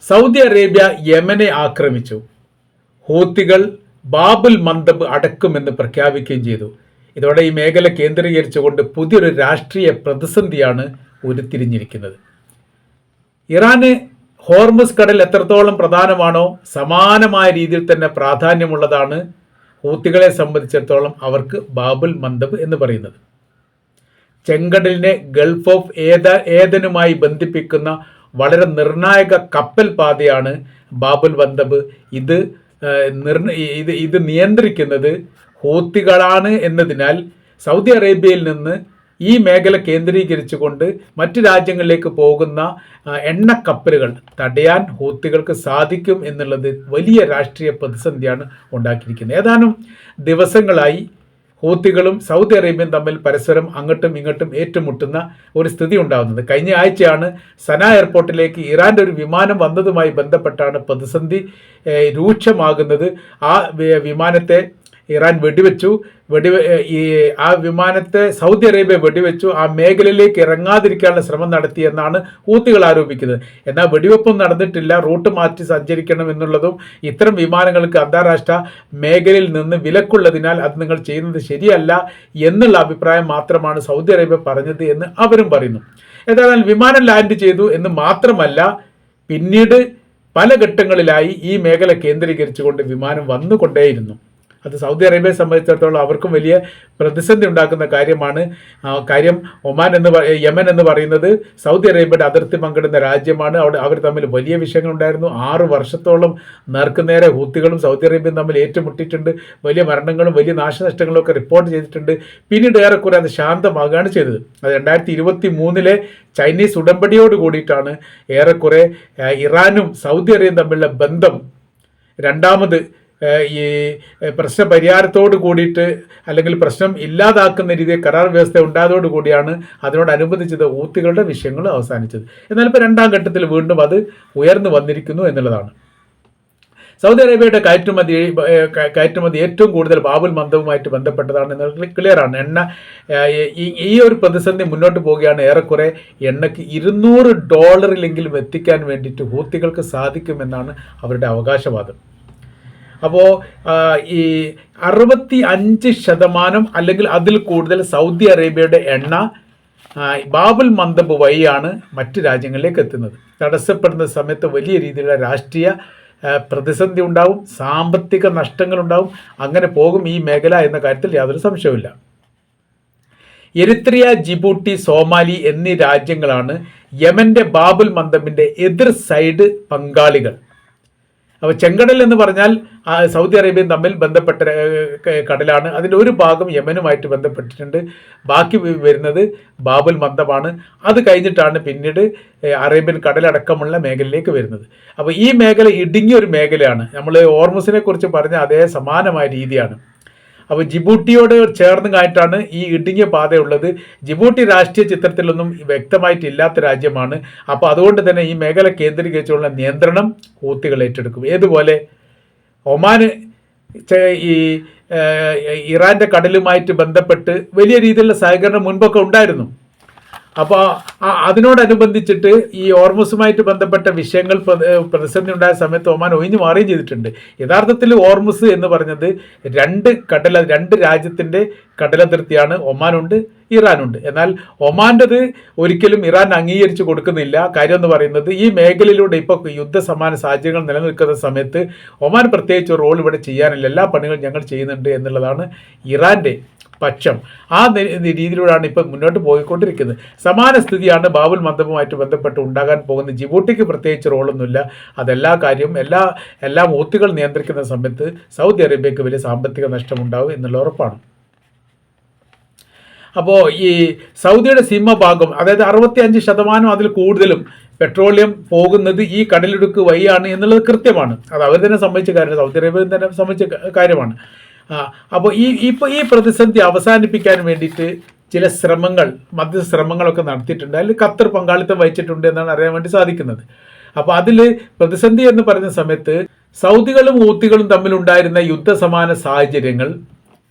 Saudi Arabia യമനെ ആക്രമിച്ചു. ഹൂത്തികൾ ബാബുൽ മന്ദബ് അടക്കുമെന്ന് പ്രഖ്യാപിക്കുകയും ചെയ്തു. ഇതോടെ ഈ മേഖല കേന്ദ്രീകരിച്ചുകൊണ്ട് പുതിയൊരു രാഷ്ട്രീയ പ്രതിസന്ധിയാണ് ഉരുത്തിരിഞ്ഞിരിക്കുന്നത്. ഇറാന് ഹോർമുസ് കടൽ എത്രത്തോളം പ്രധാനമാണോ സമാനമായ രീതിയിൽ തന്നെ പ്രാധാന്യമുള്ളതാണ് ഹൂത്തികളെ സംബന്ധിച്ചിടത്തോളം അവർക്ക് ബാബുൽ മന്ദബ് എന്ന് പറയുന്നത്. ചെങ്കടലിനെ ഗൾഫ് ഓഫ് ഏദനുമായി ബന്ധിപ്പിക്കുന്ന വളരെ നിർണായക കപ്പൽ പാതയാണ് ബാബുൽ മന്ദബ്. ഇത് നിയന്ത്രിക്കുന്നത് ഹൂത്തികളാണ് എന്നതിനാൽ സൗദി അറേബ്യയിൽ നിന്ന് ഈ മേഖല കേന്ദ്രീകരിച്ചുകൊണ്ട് മറ്റു രാജ്യങ്ങളിലേക്ക് പോകുന്ന എണ്ണക്കപ്പലുകൾ തടയാൻ ഹൂത്തികൾക്ക് സാധിക്കും എന്നുള്ളത് വലിയ രാഷ്ട്രീയ പ്രതിസന്ധിയാണ് ഉണ്ടാക്കിയിരിക്കുന്നത്. ഏതാനും ദിവസങ്ങളായി ഹൂത്തികളും സൗദി അറേബ്യയും തമ്മിൽ പരസ്പരം അങ്ങോട്ടും ഇങ്ങോട്ടും ഏറ്റുമുട്ടുന്ന ഒരു സ്ഥിതി ഉണ്ടാകുന്നത്. കഴിഞ്ഞ ആഴ്ചയാണ് സന എയർപോർട്ടിലേക്ക് ഇറാൻ്റെ ഒരു വിമാനം വന്നതുമായി ബന്ധപ്പെട്ടാണ് പ്രതിസന്ധി രൂക്ഷമാകുന്നത്. ആ വിമാനത്തെ ഇറാൻ വെടിവെച്ചു. ആ വിമാനത്തെ സൗദി അറേബ്യ വെടിവെച്ചു. ആ മേഖലയിലേക്ക് ഇറങ്ങാതിരിക്കാനുള്ള ശ്രമം നടത്തിയെന്നാണ് ഹൂത്തികൾ ആരോപിക്കുന്നത്. എന്നാൽ വെടിവെപ്പും നടന്നിട്ടില്ല. റൂട്ട് മാറ്റി സഞ്ചരിക്കണം എന്നുള്ളതും ഇത്തരം വിമാനങ്ങൾക്ക് അന്താരാഷ്ട്ര മേഖലയിൽ നിന്ന് വിലക്കുള്ളതിനാൽ അത് നിങ്ങൾ ചെയ്യുന്നത് ശരിയല്ല എന്നുള്ള അഭിപ്രായം മാത്രമാണ് സൗദി അറേബ്യ പറഞ്ഞത് എന്ന് അവരും പറയുന്നു. ഏതായാലും വിമാനം ലാൻഡ് ചെയ്തു എന്ന് മാത്രമല്ല, പിന്നീട് പല ഘട്ടങ്ങളിലായി ഈ മേഖല കേന്ദ്രീകരിച്ചുകൊണ്ട് വിമാനം വന്നുകൊണ്ടേയിരുന്നു. അത് സൗദി അറേബ്യയെ സംബന്ധിച്ചിടത്തോളം അവർക്കും വലിയ പ്രതിസന്ധി ഉണ്ടാക്കുന്ന കാര്യമാണ്. കാര്യം യമൻ എന്ന് പറയുന്നത് സൗദി അറേബ്യയുടെ അതിർത്തി പങ്കിടുന്ന രാജ്യമാണ്. അവിടെ അവർ തമ്മിൽ വലിയ വിഷയങ്ങളുണ്ടായിരുന്നു. 6 വർഷത്തോളം നേർക്കുനേരെ ഹൂത്തികളും സൗദി അറേബ്യയും തമ്മിൽ ഏറ്റുമുട്ടിയിട്ടുണ്ട്. വലിയ മരണങ്ങളും വലിയ നാശനഷ്ടങ്ങളും ഒക്കെ റിപ്പോർട്ട് ചെയ്തിട്ടുണ്ട്. പിന്നീട് ഏറെക്കുറെ അത് ശാന്തമാകുകയാണ് ചെയ്തത്. അത് 2023 ചൈനീസ് ഉടമ്പടിയോട് കൂടിയിട്ടാണ് ഏറെക്കുറെ ഇറാനും സൗദി അറേബ്യയും തമ്മിലുള്ള ബന്ധം രണ്ടാമത് ഈ പ്രശ്ന പരിഹാരത്തോട് കൂടിയിട്ട് അല്ലെങ്കിൽ പ്രശ്നം ഇല്ലാതാക്കുന്ന രീതിയിൽ കരാർ വ്യവസ്ഥ ഉണ്ടായതോടു കൂടിയാണ് അതിനോടനുബന്ധിച്ചത് ഹൂത്തികളുടെ വിഷയങ്ങൾ അവസാനിച്ചത്. എന്നാൽ ഇപ്പോൾ രണ്ടാം ഘട്ടത്തിൽ വീണ്ടും അത് ഉയർന്നു വന്നിരിക്കുന്നു എന്നുള്ളതാണ്. സൗദി അറേബ്യയുടെ കയറ്റുമതി ഏറ്റവും കൂടുതൽ ബാബുൽ മന്ദബുമായിട്ട് ബന്ധപ്പെട്ടതാണ് എന്നുള്ളത് ക്ലിയറാണ്. ഈ ഒരു പ്രതിസന്ധി മുന്നോട്ട് പോവുകയാണ്. ഏറെക്കുറെ എണ്ണയ്ക്ക് $200 എത്തിക്കാൻ വേണ്ടിയിട്ട് ഹൂത്തികൾക്ക് സാധിക്കുമെന്നാണ് അവരുടെ അവകാശവാദം. അപ്പോൾ ഈ 65% അല്ലെങ്കിൽ അതിൽ കൂടുതൽ സൗദി അറേബ്യയുടെ എണ്ണ ബാബുൽ മന്ദബ് വഴിയാണ് മറ്റ് രാജ്യങ്ങളിലേക്ക് എത്തുന്നത്. തടസ്സപ്പെടുന്ന സമയത്ത് വലിയ രീതിയിലുള്ള രാഷ്ട്രീയ പ്രതിസന്ധി ഉണ്ടാവും, സാമ്പത്തിക നഷ്ടങ്ങളുണ്ടാവും. അങ്ങനെ പോകും ഈ മേഖല എന്ന കാര്യത്തിൽ യാതൊരു സംശയവുമില്ല. എരിത്രിയ, ജിബൂട്ടി, സോമാലി എന്നീ രാജ്യങ്ങളാണ് യമൻ്റെ ബാബുൽ മന്ദബിൻ്റെ എതിർ സൈഡ് പങ്കാളികൾ. അപ്പോൾ ചെങ്കടൽ എന്ന് പറഞ്ഞാൽ സൗദി അറേബ്യയും തമ്മിൽ ബന്ധപ്പെട്ട കടലാണ്. അതിൻ്റെ ഒരു ഭാഗം യമനുമായിട്ട് ബന്ധപ്പെട്ടിട്ടുണ്ട്. ബാക്കി വരുന്നത് ബാബുൽ മന്ദബാണ്. അത് കഴിഞ്ഞിട്ടാണ് പിന്നീട് അറേബ്യൻ കടലടക്കമുള്ള മേഖലയിലേക്ക് വരുന്നത്. അപ്പോൾ ഈ മേഖല ഇടുങ്ങിയ ഒരു മേഖലയാണ്. നമ്മൾ ഹോർമുസിനെ കുറിച്ച് പറഞ്ഞ അതേ സമാനമായ രീതിയാണ്. അപ്പോൾ ജിബൂട്ടിയോട് ചേർന്ന് കായിട്ടാണ് ഈ ഇടുങ്ങിയ പാതയുള്ളത്. ജിബൂട്ടി രാഷ്ട്രീയ ചിത്രത്തിലൊന്നും വ്യക്തമായിട്ടില്ലാത്ത രാജ്യമാണ്. അപ്പോൾ അതുകൊണ്ട് തന്നെ ഈ മേഖല കേന്ദ്രീകരിച്ചുള്ള നിയന്ത്രണം ഹൂത്തികൾ ഏറ്റെടുക്കും. ഏതുപോലെ ഒമാന് ഈ ഇറാൻ്റെ കടലുമായിട്ട് ബന്ധപ്പെട്ട് വലിയ രീതിയിലുള്ള സഹകരണം മുൻപൊക്കെ ഉണ്ടായിരുന്നു. അപ്പോൾ അതിനോടനുബന്ധിച്ചിട്ട് ഈ ഹോർമുസുമായിട്ട് ബന്ധപ്പെട്ട വിഷയങ്ങൾ പ്രതിസന്ധി ഉണ്ടായ സമയത്ത് ഒമാൻ ഒഴിഞ്ഞു മാറുകയും ചെയ്തിട്ടുണ്ട്. യഥാർത്ഥത്തിൽ ഹോർമുസ് എന്ന് പറഞ്ഞത് രണ്ട് രാജ്യത്തിൻ്റെ കടലതിർത്തിയാണ്. ഒമാനുണ്ട്, ഇറാനുണ്ട്. എന്നാൽ ഒമാൻ്റെത് ഒരിക്കലും ഇറാൻ അംഗീകരിച്ച് കൊടുക്കുന്നില്ല. കാര്യം എന്ന് പറയുന്നത് ഈ മേഖലയിലൂടെ ഇപ്പോൾ യുദ്ധസമാന സാഹചര്യങ്ങൾ നിലനിൽക്കുന്ന സമയത്ത് ഒമാൻ പ്രത്യേകിച്ച് റോൾ ഇവിടെ ചെയ്യാനില്ല, എല്ലാ പണികളും ഞങ്ങൾ ചെയ്യുന്നുണ്ട് എന്നുള്ളതാണ് ഇറാൻ്റെ പക്ഷം. ആ രീതിയിലൂടെയാണ് ഇപ്പം മുന്നോട്ട് പോയിക്കൊണ്ടിരിക്കുന്നത്. സമാന സ്ഥിതിയാണ് ബാബുൽ മന്ദബുമായിട്ട് ബന്ധപ്പെട്ട് ഉണ്ടാകാൻ പോകുന്നത്. ജിബൂട്ടിക്ക് പ്രത്യേകിച്ച് റോളൊന്നുമില്ല. അതെല്ലാ കാര്യവും എല്ലാ ഹൂത്തികൾ നിയന്ത്രിക്കുന്ന സമയത്ത് സൗദി അറേബ്യക്ക് വലിയ സാമ്പത്തിക നഷ്ടമുണ്ടാവും എന്നുള്ള ഉറപ്പാണ്. അപ്പോൾ ഈ സൗദിയുടെ സിംഹഭാഗം, അതായത് 65% അതിൽ കൂടുതലും പെട്രോളിയം പോകുന്നത് ഈ കടലിടുക്ക് വഴിയാണ് എന്നുള്ളത് കൃത്യമാണ്. അത് അവർ തന്നെ സംബന്ധിച്ച കാര്യമാണ്, സൗദി അറേബ്യ തന്നെ സംബന്ധിച്ച കാര്യമാണ്. അപ്പോൾ ഈ പ്രതിസന്ധി അവസാനിപ്പിക്കാൻ വേണ്ടിയിട്ട് ചില മധ്യശ്രമങ്ങളൊക്കെ നടത്തിയിട്ടുണ്ട്. അതിൽ ഖത്തർ പങ്കാളിത്തം വഹിച്ചിട്ടുണ്ട് എന്നാണ് അറിയാൻ വേണ്ടി സാധിക്കുന്നത്. അപ്പോൾ അതിൽ പ്രതിസന്ധി എന്ന് പറയുന്ന സമയത്ത് സൗദികളും ഹൂത്തികളും തമ്മിലുണ്ടായിരുന്ന യുദ്ധസമാന സാഹചര്യങ്ങൾ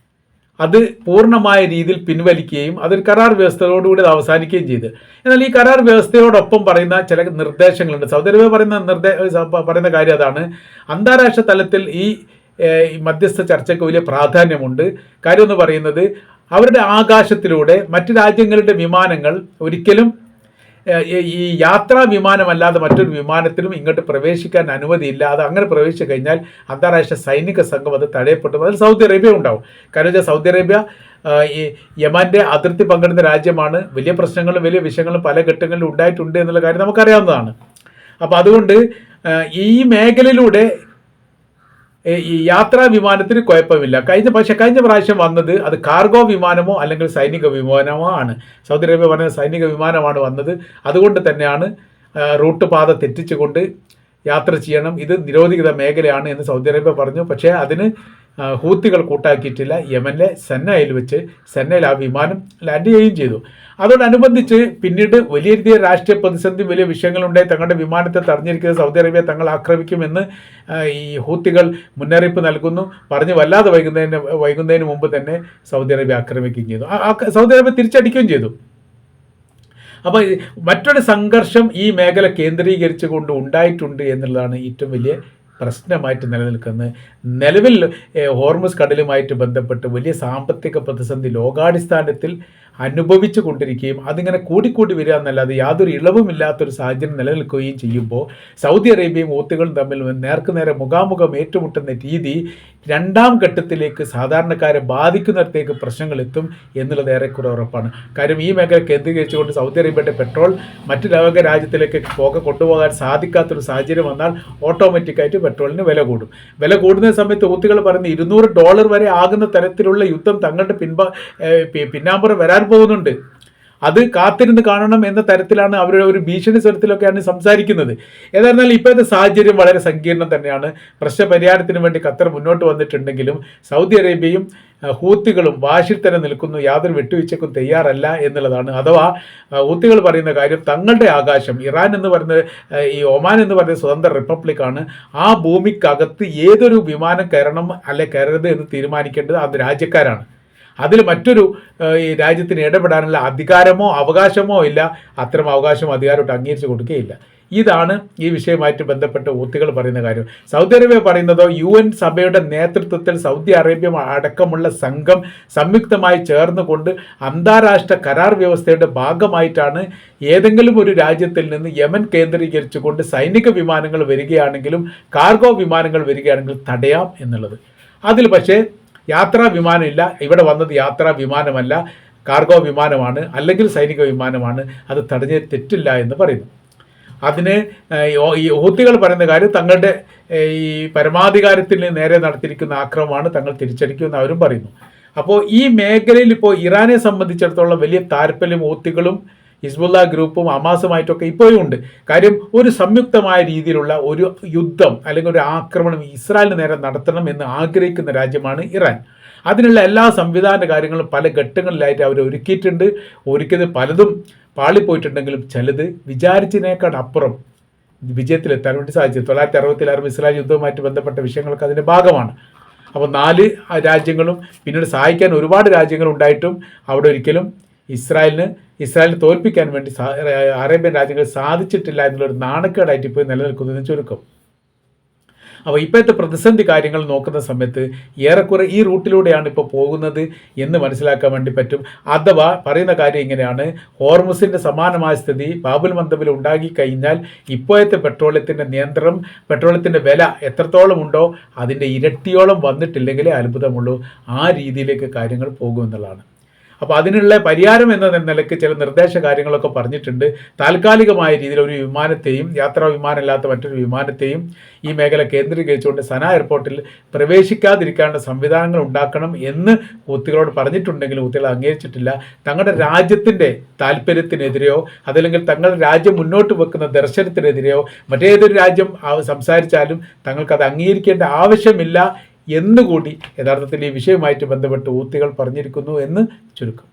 അത് പൂർണ്ണമായ രീതിയിൽ പിൻവലിക്കുകയും അതൊരു കരാർ വ്യവസ്ഥയോടുകൂടി അത് അവസാനിക്കുകയും ചെയ്തു. എന്നാൽ ഈ കരാർ വ്യവസ്ഥയോടൊപ്പം പറയുന്ന ചില നിർദ്ദേശങ്ങളുണ്ട്. സൗദി അറേബ്യ പറയുന്ന കാര്യം അതാണ്. അന്താരാഷ്ട്ര തലത്തിൽ ഈ മധ്യസ്ഥ ചർച്ചയ്ക്ക് വലിയ പ്രാധാന്യമുണ്ട്. കാര്യം എന്ന് പറയുന്നത് അവരുടെ ആകാശത്തിലൂടെ മറ്റ് രാജ്യങ്ങളുടെ വിമാനങ്ങൾ ഒരിക്കലും ഈ യാത്രാ വിമാനമല്ലാതെ മറ്റൊരു വിമാനത്തിലും ഇങ്ങോട്ട് പ്രവേശിക്കാൻ അനുമതിയില്ല. അത് അങ്ങനെ പ്രവേശിച്ചു കഴിഞ്ഞാൽ അന്താരാഷ്ട്ര സൈനിക സംഘം അത് തടയപ്പെട്ടു. അതിൽ സൗദി അറേബ്യ ഉണ്ടാവും. കാരണം വെച്ചാൽ സൗദി അറേബ്യ ഈ യമൻ്റെ അതിർത്തി പങ്കിടുന്ന രാജ്യമാണ്. വലിയ പ്രശ്നങ്ങളും വലിയ വിഷയങ്ങളും പല ഘട്ടങ്ങളിലും ഉണ്ടായിട്ടുണ്ട് എന്നുള്ള കാര്യം നമുക്കറിയാവുന്നതാണ്. അപ്പോൾ അതുകൊണ്ട് ഈ മേഖലയിലൂടെ ഈ യാത്രാ വിമാനത്തിന് കുഴപ്പമില്ല. കഴിഞ്ഞ പ്രാവശ്യം വന്നത് അത് കാർഗോ വിമാനമോ അല്ലെങ്കിൽ സൈനിക വിമാനമോ ആണ്. സൗദി അറേബ്യ പറഞ്ഞ സൈനിക വിമാനമാണ് വന്നത്. അതുകൊണ്ട് തന്നെയാണ് റൂട്ട് പാത തെറ്റിച്ചുകൊണ്ട് യാത്ര ചെയ്യണം, ഇത് നിരോധിത മേഖലയാണ് എന്ന് സൗദി അറേബ്യ പറഞ്ഞു. പക്ഷേ അതിന് ഹൂത്തികൾ കൂട്ടാക്കിയിട്ടില്ല. യമനിലെ സന്നയിൽ ആ വിമാനം ലാൻഡ് ചെയ്യുകയും ചെയ്തു. അതോടനുബന്ധിച്ച് പിന്നീട് വലിയ രീതിയിൽ രാഷ്ട്രീയ പ്രതിസന്ധി വലിയ വിഷയങ്ങളുണ്ടായി. തങ്ങളുടെ വിമാനത്തെ തടഞ്ഞിരിക്കുന്നത് സൗദി അറേബ്യ തങ്ങൾ ആക്രമിക്കുമെന്ന് ഈ ഹൂത്തികൾ മുന്നറിയിപ്പ് നൽകുന്നു. പറഞ്ഞ് വല്ലാതെ വൈകുന്നതിന് മുമ്പ് തന്നെ സൗദി അറേബ്യ ആക്രമിക്കുകയും ചെയ്തു. സൗദി അറേബ്യ തിരിച്ചടിക്കുകയും ചെയ്തു. അപ്പോൾ മറ്റൊരു സംഘർഷം ഈ മേഖല കേന്ദ്രീകരിച്ചുകൊണ്ട് ഉണ്ടായിട്ടുണ്ട് എന്നുള്ളതാണ് ഏറ്റവും വലിയ പ്രശ്നമായിട്ട് നിലനിൽക്കുന്നത്. നിലവിൽ ഹോർമുസ് കടലുമായിട്ട് ബന്ധപ്പെട്ട് വലിയ സാമ്പത്തിക പ്രതിസന്ധി ലോകാടിസ്ഥാനത്തിൽ അനുഭവിച്ചു കൊണ്ടിരിക്കുകയും അതിങ്ങനെ കൂടിക്കൂടി വരിക എന്നല്ലാതെ യാതൊരു ഇളവുമില്ലാത്തൊരു സാഹചര്യം നിലനിൽക്കുകയും ചെയ്യുമ്പോൾ സൗദി അറേബ്യയും ഹൂത്തികളും തമ്മിൽ നേർക്കുനേരെ മുഖാമുഖം ഏറ്റുമുട്ടുന്ന രീതി രണ്ടാം ഘട്ടത്തിലേക്ക് സാധാരണക്കാരെ ബാധിക്കുന്നിടത്തേക്ക് പ്രശ്നങ്ങൾ എത്തും എന്നുള്ളത് ഏറെക്കുറെ ഉറപ്പാണ്. കാര്യം ഈ മേഖല കേന്ദ്രീകരിച്ചുകൊണ്ട് സൗദി അറേബ്യയുടെ പെട്രോൾ മറ്റ് ലോക രാജ്യത്തിലേക്ക് കൊണ്ടുപോകാൻ സാധിക്കാത്തൊരു സാഹചര്യം വന്നാൽ ഓട്ടോമാറ്റിക്കായിട്ട് പെട്രോളിന് വില കൂടും. വില കൂടുന്ന സമയത്ത് ഹൂത്തികൾ പറയുന്ന $200 വരെ ആകുന്ന തരത്തിലുള്ള യുദ്ധം തങ്ങളുടെ പിന്നാമ്പുറം വരാൻ പോകുന്നുണ്ട്. അത് കാത്തിരുന്ന് കാണണം എന്ന തരത്തിലാണ് അവരുടെ ഒരു ഭീഷണി സ്വരത്തിലൊക്കെയാണ് സംസാരിക്കുന്നത്. ഏതായിരുന്നാലും ഇപ്പോഴത്തെ സാഹചര്യം വളരെ സങ്കീർണം തന്നെയാണ്. പ്രശ്നപരിഹാരത്തിന് വേണ്ടി ഖത്തർ മുന്നോട്ട് വന്നിട്ടുണ്ടെങ്കിലും സൗദി അറേബ്യയും ഹൂത്തികളും വാശിൽ തന്നെ നിൽക്കുന്നു, യാതൊരു വിട്ടുവീഴ്ചയ്ക്കും തയ്യാറല്ല എന്നുള്ളതാണ്. അഥവാ ഹൂത്തികൾ പറയുന്ന കാര്യം തങ്ങളുടെ ആകാശം, ഇറാൻ എന്ന് പറയുന്നത് ഈ ഒമാൻ എന്ന് പറയുന്ന സ്വതന്ത്ര റിപ്പബ്ലിക്കാണ്, ആ ഭൂമിക്കകത്ത് ഏതൊരു വിമാനം കയറണം അല്ലെ കയറരുത് എന്ന് തീരുമാനിക്കേണ്ടത് അത് രാജ്യക്കാരാണ്. അതിൽ മറ്റൊരു ഈ രാജ്യത്തിന് ഇടപെടാനുള്ള അധികാരമോ അവകാശമോ ഇല്ല. അത്തരം അവകാശമോ അധികാരമോ അംഗീകരിച്ച് കൊടുക്കുകയില്ല. ഇതാണ് ഈ വിഷയമായിട്ട് ബന്ധപ്പെട്ട് ഹൂത്തികൾ പറയുന്ന കാര്യം. സൗദി അറേബ്യ പറയുന്നതോ UN സഭയുടെ നേതൃത്വത്തിൽ സൗദി അറേബ്യ അടക്കമുള്ള സംഘം സംയുക്തമായി ചേർന്നുകൊണ്ട് അന്താരാഷ്ട്ര കരാർ വ്യവസ്ഥയുടെ ഭാഗമായിട്ടാണ് ഏതെങ്കിലും ഒരു രാജ്യത്തിൽ നിന്ന് യമൻ കേന്ദ്രീകരിച്ചുകൊണ്ട് സൈനിക വിമാനങ്ങൾ വരികയാണെങ്കിലും കാർഗോ വിമാനങ്ങൾ വരികയാണെങ്കിലും തടയാം എന്നുള്ളത്. അതിൽ പക്ഷേ യാത്രാ വിമാനമില്ല. ഇവിടെ വന്നത് യാത്രാ വിമാനമല്ല, കാർഗോ വിമാനമാണ്, അല്ലെങ്കിൽ സൈനിക വിമാനമാണ്. അത് തടഞ്ഞ് തെറ്റില്ല എന്ന് പറയുന്നു. അതിന് ഈ ഹൂത്തികൾ പറയുന്ന കാര്യം തങ്ങളുടെ ഈ പരമാധികാരത്തിന് നേരെ നടത്തിയിരിക്കുന്ന ആക്രമണമാണ്, തങ്ങൾ തിരിച്ചടിക്കുമെന്ന് അവരും പറയുന്നു. അപ്പോൾ ഈ മേഖലയിൽ ഇപ്പോൾ ഇറാനെ സംബന്ധിച്ചിടത്തോളം വലിയ താല്പര്യം ഹൂത്തികളും ഹിസ്ബുള്ള ഗ്രൂപ്പും ഹമാസുമായിട്ടൊക്കെ ഇപ്പോഴും ഉണ്ട്. കാര്യം ഒരു സംയുക്തമായ രീതിയിലുള്ള ഒരു യുദ്ധം അല്ലെങ്കിൽ ഒരു ആക്രമണം ഇസ്രായേലിന് നേരെ നടത്തണം എന്ന് ആഗ്രഹിക്കുന്ന രാജ്യമാണ് ഇറാൻ. അതിനുള്ള എല്ലാ സംവിധാന കാര്യങ്ങളും പല ഘട്ടങ്ങളിലായിട്ട് അവർ ഒരുക്കിയിട്ടുണ്ട്. ഒരുക്കിയത് പലതും പാളിപ്പോയിട്ടുണ്ടെങ്കിലും ചിലത് വിചാരിച്ചതിനേക്കാൾ അപ്പുറം വിജയത്തിലെത്താൻ വേണ്ടി സാധിച്ചു. 1966 ഇസ്രായേൽ യുദ്ധവുമായിട്ട് ബന്ധപ്പെട്ട വിഷയങ്ങളൊക്കെ അതിൻ്റെ ഭാഗമാണ്. അപ്പോൾ 4 രാജ്യങ്ങളും പിന്നീട് സഹായിക്കാൻ ഒരുപാട് രാജ്യങ്ങളുണ്ടായിട്ടും അവിടെ ഒരിക്കലും ഇസ്രായേലിനെ തോൽപ്പിക്കാൻ വേണ്ടി അറേബ്യൻ രാജ്യങ്ങൾ സാധിച്ചിട്ടില്ല എന്നുള്ളൊരു നാണക്കേടായിട്ട് ഇപ്പോൾ നിലനിൽക്കുന്നതിന് ചുരുക്കം. അപ്പോൾ ഇപ്പോഴത്തെ പ്രതിസന്ധി കാര്യങ്ങൾ നോക്കുന്ന സമയത്ത് ഏറെക്കുറെ ഈ റൂട്ടിലൂടെയാണ് ഇപ്പോൾ പോകുന്നത് എന്ന് മനസ്സിലാക്കാൻ വേണ്ടി പറ്റും. അഥവാ പറയുന്ന കാര്യം ഇങ്ങനെയാണ്, ഹോർമുസിൻ്റെ സമാനമായ സ്ഥിതി ബാബുൽ മന്ദബിൽ ഉണ്ടാകിക്കഴിഞ്ഞാൽ ഇപ്പോഴത്തെ പെട്രോളത്തിൻ്റെ വില എത്രത്തോളം ഉണ്ടോ അതിൻ്റെ ഇരട്ടിയോളം വന്നിട്ടില്ലെങ്കിലേ അത്ഭുതമുള്ളൂ. ആ രീതിയിലേക്ക് കാര്യങ്ങൾ പോകുമെന്നുള്ളതാണ്. അപ്പോൾ അതിനുള്ള പരിഹാരം എന്ന നിലയ്ക്ക് ചില നിർദ്ദേശ കാര്യങ്ങളൊക്കെ പറഞ്ഞിട്ടുണ്ട്. താൽക്കാലികമായ രീതിയിൽ ഒരു വിമാനത്തെയും യാത്രാ വിമാനമില്ലാത്ത മറ്റൊരു വിമാനത്തെയും ഈ മേഖല കേന്ദ്രീകരിച്ചുകൊണ്ട് സന എയർപോർട്ടിൽ പ്രവേശിക്കാതിരിക്കാനുള്ള സംവിധാനങ്ങൾ ഉണ്ടാക്കണം എന്ന് ഹൂത്തികളോട് പറഞ്ഞിട്ടുണ്ടെങ്കിലും ഹൂത്തികൾ അംഗീകരിച്ചിട്ടില്ല. തങ്ങളുടെ രാജ്യത്തിൻ്റെ താല്പര്യത്തിനെതിരെയോ അതല്ലെങ്കിൽ തങ്ങളുടെ രാജ്യം മുന്നോട്ട് വെക്കുന്ന ദർശനത്തിനെതിരെയോ മറ്റേതൊരു രാജ്യം സംസാരിച്ചാലും തങ്ങൾക്കത് അംഗീകരിക്കേണ്ട ആവശ്യമില്ല എന്നുകൂടി യഥാർത്ഥത്തിൽ ഈ വിഷയവുമായിട്ട് ബന്ധപ്പെട്ട് ഹൂത്തികൾ പറഞ്ഞിരിക്കുന്നു എന്ന് ചുരുക്കം.